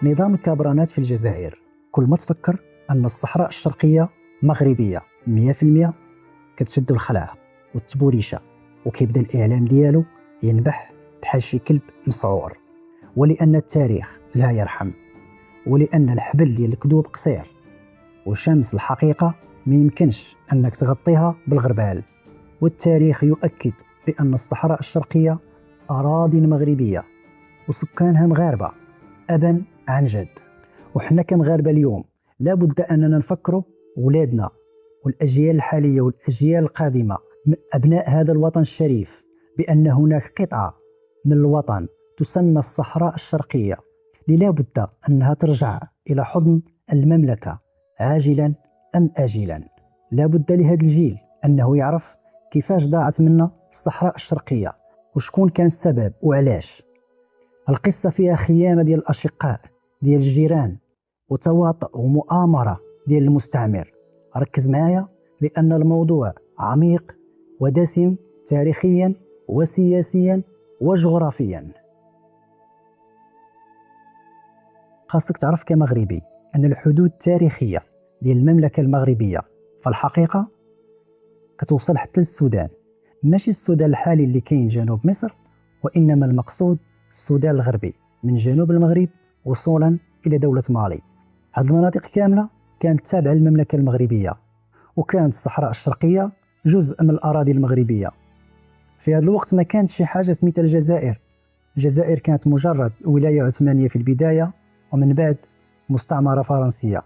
نظام الكابرانات في الجزائر، كل ما تفكر أن الصحراء الشرقية مغربية 100% كتشدو الخلعة والتبوريشة، وكيبدا الإعلام ديالو ينبح بحال شي كلب مسعور. ولأن التاريخ لا يرحم، ولأن الحبل ديال الكذوب قصير، وشمس الحقيقة ما يمكنش أنك تغطيها بالغربال. والتاريخ يؤكد بأن الصحراء الشرقية أراضي مغربية وسكانها مغاربة أبا عن جد. وحنا كمغاربة اليوم لابد أننا نفكروا ولادنا والأجيال الحالية والأجيال القادمة من أبناء هذا الوطن الشريف بأن هناك قطعة من الوطن تسمى الصحراء الشرقية اللي لابد أنها ترجع إلى حضن المملكة عاجلا أم آجلا. لابد لهذا الجيل أنه يعرف كيفاش ضاعت منا الصحراء الشرقية وشكون كان السبب وعلاش. القصة فيها خيانة ديال الأشقاء ديال الجيران وتواطؤ ومؤامرة ديال المستعمر. ركز معايا لأن الموضوع عميق ودسم تاريخيا وسياسيا وجغرافيا. خاصك تعرف كمغربي أن الحدود التاريخية ديال المملكة المغربية في الحقيقة كتوصل حتى للسودان، ماشي السودان الحالي اللي كاين جنوب مصر، وإنما المقصود السودان الغربي من جنوب المغرب وصولا إلى دولة مالي. هذه المناطق كاملة كانت تابعة للمملكة المغربية، وكانت الصحراء الشرقية جزء من الأراضي المغربية. في هذا الوقت ما كانت شي حاجة سميتها الجزائر. الجزائر كانت مجرد ولاية عثمانية في البداية، ومن بعد مستعمرة فرنسية.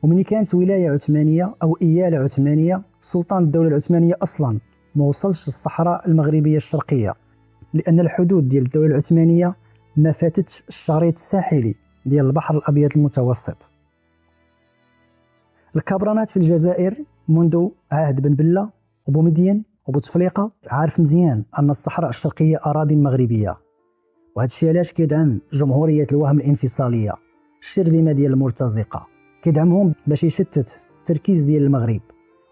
ومن كانت ولاية عثمانية أو إيالة عثمانية، سلطان الدولة العثمانية أصلا ما وصلش للصحراء المغربية الشرقية، لأن الحدود ديال الدولة العثمانية ما فاتتش الشريط الساحلي ديال البحر الأبيض المتوسط. الكابرانات في الجزائر منذ عهد بن بلة وبومدين وبوتفليقة عارف مزيان أن الصحراء الشرقية أراضي مغربية، وهذا الشيء علاش كيدعم جمهورية الوهم الانفصالية الشرذمة ديال المرتزقة. كيدعمهم باش يشتت التركيز ديال المغرب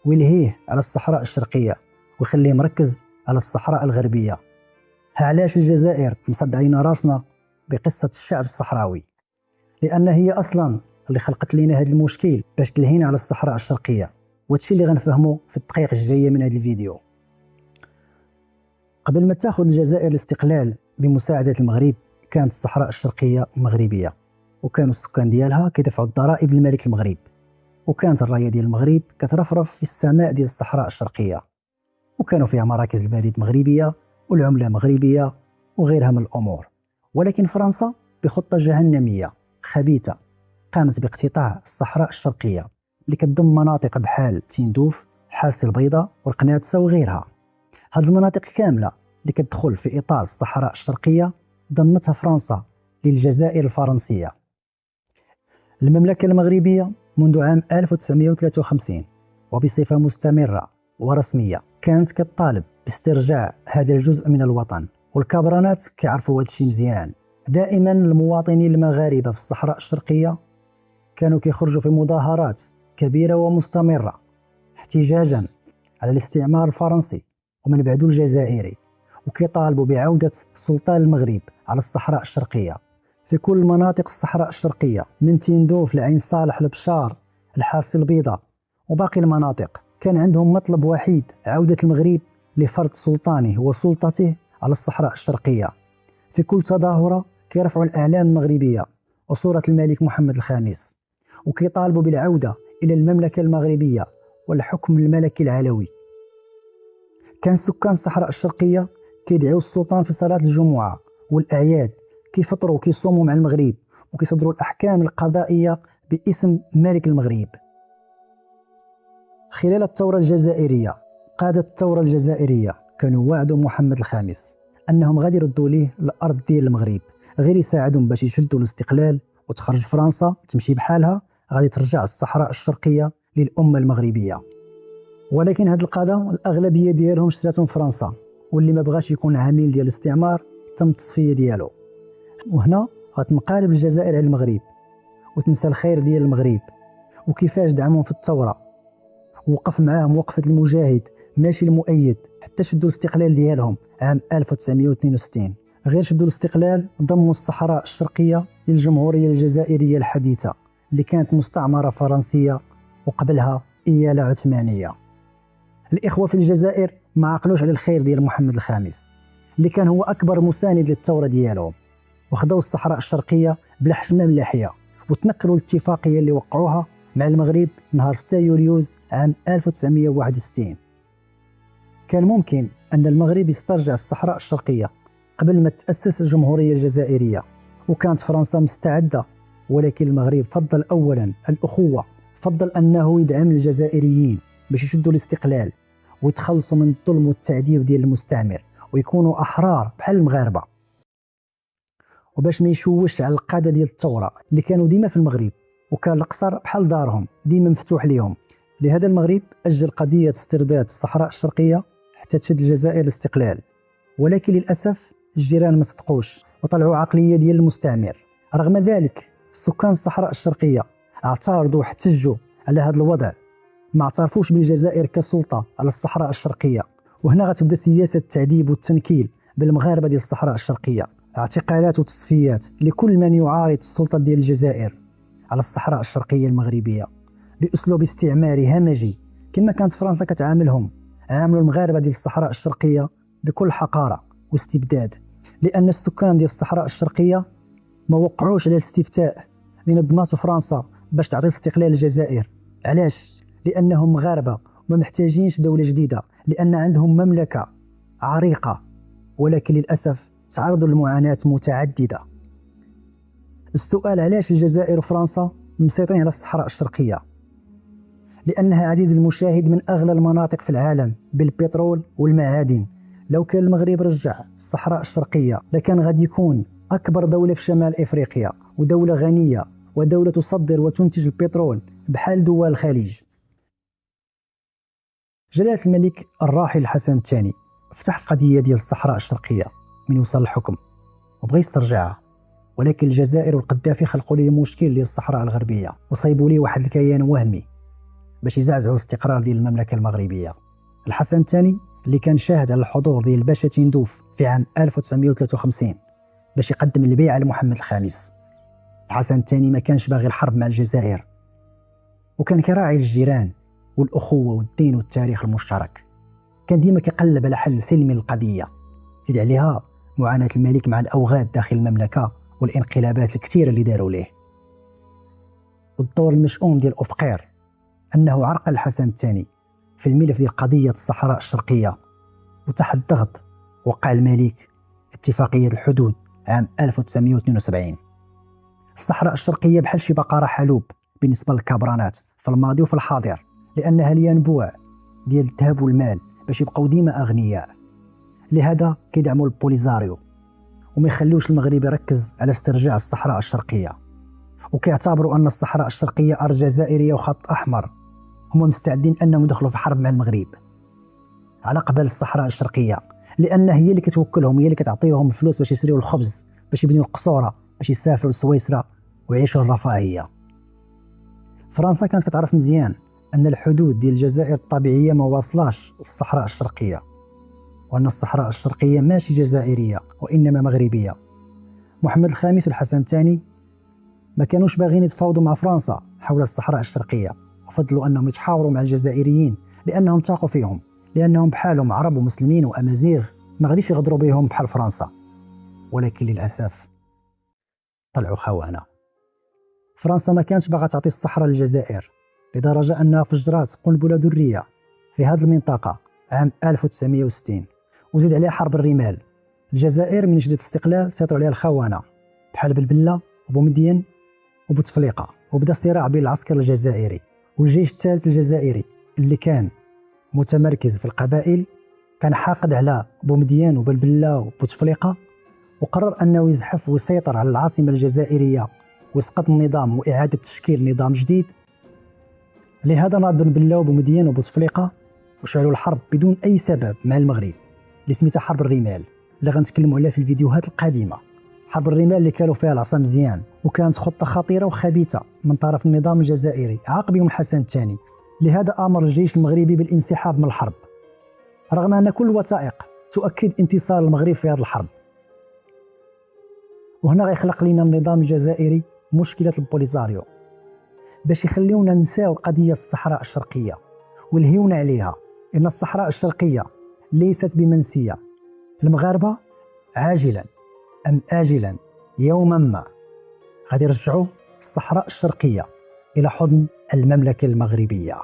ويلهيه على الصحراء الشرقية ويخليه مركز على الصحراء الغربية. علاش الجزائر مصدعين راسنا بقصة الشعب الصحراوي؟ لأن هي أصلا اللي خلقت لنا هذا المشكل باش تلهينا على الصحراء الشرقية، وهادشي اللي غنفهمه في الدقائق الجاية من هذا الفيديو. قبل ما تاخذ الجزائر الاستقلال بمساعدة المغرب، كانت الصحراء الشرقية مغربية، وكانوا السكان ديالها كيدفعوا الضرائب للملك المغرب، وكانت الراية ديال المغرب كترفرف في السماء ديال الصحراء الشرقية، وكانوا فيها مراكز البريد مغربية والعملة مغربية وغيرها من الأمور. ولكن فرنسا بخطة جهنمية خبيثة قامت باقتطاع الصحراء الشرقية اللي كتضم مناطق بحال تندوف، حاس البيضاء والقناطسة وغيرها. هذه المناطق كاملة اللي كتدخل في إطار الصحراء الشرقية ضمتها فرنسا للجزائر الفرنسية. المملكة المغربية منذ عام 1953 وبصفة مستمرة ورسمية كانت كتطالب باسترجاع هذا الجزء من الوطن، والكابرانات كيعرفوا هذا الشيء مزيان. دائما المواطنين المغاربة في الصحراء الشرقية كانوا كيخرجوا في مظاهرات كبيرة ومستمرة احتجاجا على الاستعمار الفرنسي ومن بعده الجزائري، وكيطالبوا بعودة سلطان المغرب على الصحراء الشرقية في كل مناطق الصحراء الشرقية، من تندوف لعين صالح لبشار الحاس البيضاء وباقي المناطق. كان عندهم مطلب وحيد: عودة المغرب لفرض سلطانه وسلطته على الصحراء الشرقية. في كل تظاهرة كيرفعوا الأعلام المغربية وصورة الملك محمد الخامس، وكيطالبوا بالعودة إلى المملكة المغربية والحكم الملكي العلوي. كان سكان الصحراء الشرقية كيدعوا السلطان في صلاة الجمعة والأعياد، كيفطروا وكيصوموا مع المغرب وكيصدروا الأحكام القضائية باسم ملك المغرب. خلال الثورة الجزائرية، قادة الثورة الجزائرية كانوا وعدوا محمد الخامس أنهم غادي يردوا ليه الأرض ديال المغرب، غير يساعدهم باش يشدوا الاستقلال وتخرج فرنسا تمشي بحالها، غادي ترجع الصحراء الشرقية للأمة المغربية. ولكن هاد القادة الأغلبية ديالهم شراتهم فرنسا، واللي ما بغاش يكون عميل ديال الاستعمار تم التصفية ديالو. وهنا غتنقلب الجزائر على المغرب وتنسى الخير ديال المغرب وكيفاش دعمهم في الثورة، ووقف معاهم وقفة المجاهد ماشي المؤيد حتى شدوا الاستقلال ديالهم عام 1962. غير شدوا الاستقلال ضموا الصحراء الشرقية للجمهورية الجزائرية الحديثة اللي كانت مستعمرة فرنسية وقبلها إيالة عثمانية. الإخوة في الجزائر ما عقلوش على الخير ديال محمد الخامس اللي كان هو أكبر مساند للثورة ديالهم، وخدوا الصحراء الشرقية بلا حشمة من اللحية وتنكروا الاتفاقية اللي وقعوها مع المغرب نهار 6 يوليوز عام 1961. كان ممكن أن المغرب يسترجع الصحراء الشرقية قبل ما تأسس الجمهورية الجزائرية، وكانت فرنسا مستعدة، ولكن المغرب فضل أولا الأخوة، فضل أنه يدعم الجزائريين باش يشدوا الاستقلال ويتخلصوا من الظلم والتعذيب ديال المستعمر ويكونوا أحرار بحال المغاربة، وباش ما يشوش على القادة ديال الثورة اللي كانوا ديما في المغرب وكان القصر بحال دارهم ديما مفتوح ليهم. لهذا المغرب أجل قضية استرداد الصحراء الشرقية حتى تشد الجزائر الاستقلال، ولكن للأسف الجيران ما صدقوش وطلعوا عقلية ديال المستعمر. رغم ذلك سكان الصحراء الشرقية اعترضوا واحتجوا على هذا الوضع، ما اعترفوش بالجزائر كسلطة على الصحراء الشرقية، وهنا غتبدا سياسة التعذيب والتنكيل بالمغاربة ديال الصحراء الشرقية، اعتقالات وتصفيات لكل من يعارض السلطة ديال الجزائر على الصحراء الشرقية المغربية بأسلوب استعماري همجي. كما كانت فرنسا كتعاملهم، عاملوا المغاربة ديال الصحراء الشرقية بكل حقارة واستبداد، لأن السكان ديال الصحراء الشرقية ما وقعوش على الاستفتاء اللي نظمته فرنسا باش تعطي استقلال الجزائر. علاش؟ لأنهم مغاربة وما محتاجينش دولة جديدة، لأن عندهم مملكة عريقة، ولكن للأسف تعرضوا لمعاناة متعددة. السؤال علاش الجزائر وفرنسا مسيطرين على الصحراء الشرقية؟ لأنها عزيزي المشاهد من أغلى المناطق في العالم بالبترول والمعادن. لو كان المغرب رجع الصحراء الشرقية لكان غادي يكون أكبر دولة في شمال إفريقيا، ودولة غنية، ودولة تصدر وتنتج البترول بحال دول الخليج. جلالة الملك الراحل حسن الثاني فتح القضية ديال الصحراء الشرقية من وصل الحكم وبغى يسترجعها، ولكن الجزائر والقذافي خلقوا ليه مشكل ديال الصحراء الغربية وصيبوا ليه واحد الكيان وهمي باش يزعزعوا الاستقرار ديال المملكة المغربية. الحسن الثاني اللي كان شاهد على الحضور ديال الباشا تندوف في عام 1953 باش يقدم البيعة لمحمد الخامس. الحسن الثاني ما كانش باغي الحرب مع الجزائر، وكان كراعي الجيران والأخوة والدين والتاريخ المشترك، كان ديما كيقلب على حل سلمي للقضية. زيد عليها معاناة الملك مع الأوغاد داخل المملكة والانقلابات الكثيرة اللي داروا ليه، والدور المشؤوم ديال أفقير أنه عرقل الحسن الثاني في الملف ديال قضية الصحراء الشرقية، وتحت ضغط وقع الملك اتفاقية الحدود عام 1972. الصحراء الشرقية بحال شي بقرة حلوب بالنسبة للكابرانات في الماضي وفي الحاضر، لأنها الينبوع ديال الذهب والمال باش يبقوا ديما أغنياء. لهذا كيدعموا البوليزاريو وما يخلوش المغرب يركز على استرجاع الصحراء الشرقية، وكيعتبروا أن الصحراء الشرقية أرض جزائرية وخط أحمر. هم مستعدين أنهم يدخلوا في حرب مع المغرب على قبل الصحراء الشرقية، لأن هي اللي كتوكلهم، هي اللي كتعطيهم الفلوس باش يشريوا الخبز، باش يبنيوا القصورة، باش يسافروا لسويسرا ويعيشوا الرفاهية. فرنسا كانت كتعرف مزيان أن الحدود ديال الجزائر الطبيعية ما واصلاش للصحراء الشرقية، وأن الصحراء الشرقية ماشي جزائرية وإنما مغربية. محمد الخامس والحسن الثاني ما كانوش باغيين يتفاوضوا مع فرنسا حول الصحراء الشرقية، وفضلوا أنهم يتحاوروا مع الجزائريين لأنهم تاقوا فيهم، لأنهم بحالهم عرب ومسلمين وأمازيغ ما غاديش يغدروا بهم بحال فرنسا. ولكن للأسف طلعوا خونة. فرنسا ما كانتش باغا تعطي الصحراء للجزائر، لدرجة أنها فجرات قنبلة ذرية في هذه المنطقة عام 1960، وزيد عليها حرب الرمال. الجزائر من شدة الاستقلال سيطروا عليها الخونة بحال بلبلة وبومدين وبوتفليقة، وبدا الصراع بين العسكر الجزائري والجيش الثالث الجزائري اللي كان متمركز في القبائل، كان حاقد على بومدين وبلبلة وبوتفليقة، وقرر أنه يزحف ويسيطر على العاصمة الجزائرية ويسقط النظام وإعادة تشكيل نظام جديد. لهذا ناض بلبلة وبومدين وبوتفليقة وشعلوا الحرب بدون أي سبب مع المغرب اللي سميتها حرب الرمال، اللي غنتكلموا عليها في الفيديوهات القادمة. حرب الرمال اللي كانوا فيها العصا مزيان وكانت خطة خطيرة وخبيثة من طرف النظام الجزائري عقب الحسن الثاني. لهذا أمر الجيش المغربي بالانسحاب من الحرب، رغم أن كل الوثائق تؤكد انتصار المغرب في هذه الحرب. وهنا غيخلق لنا النظام الجزائري مشكلة البوليزاريو باش يخليونا ننساو قضية الصحراء الشرقية والهيون عليها، إن الصحراء الشرقية ليست بمنسية. المغاربة عاجلا أم آجلا يوما ما غادي يرجعوا الصحراء الشرقية إلى حضن المملكة المغربية.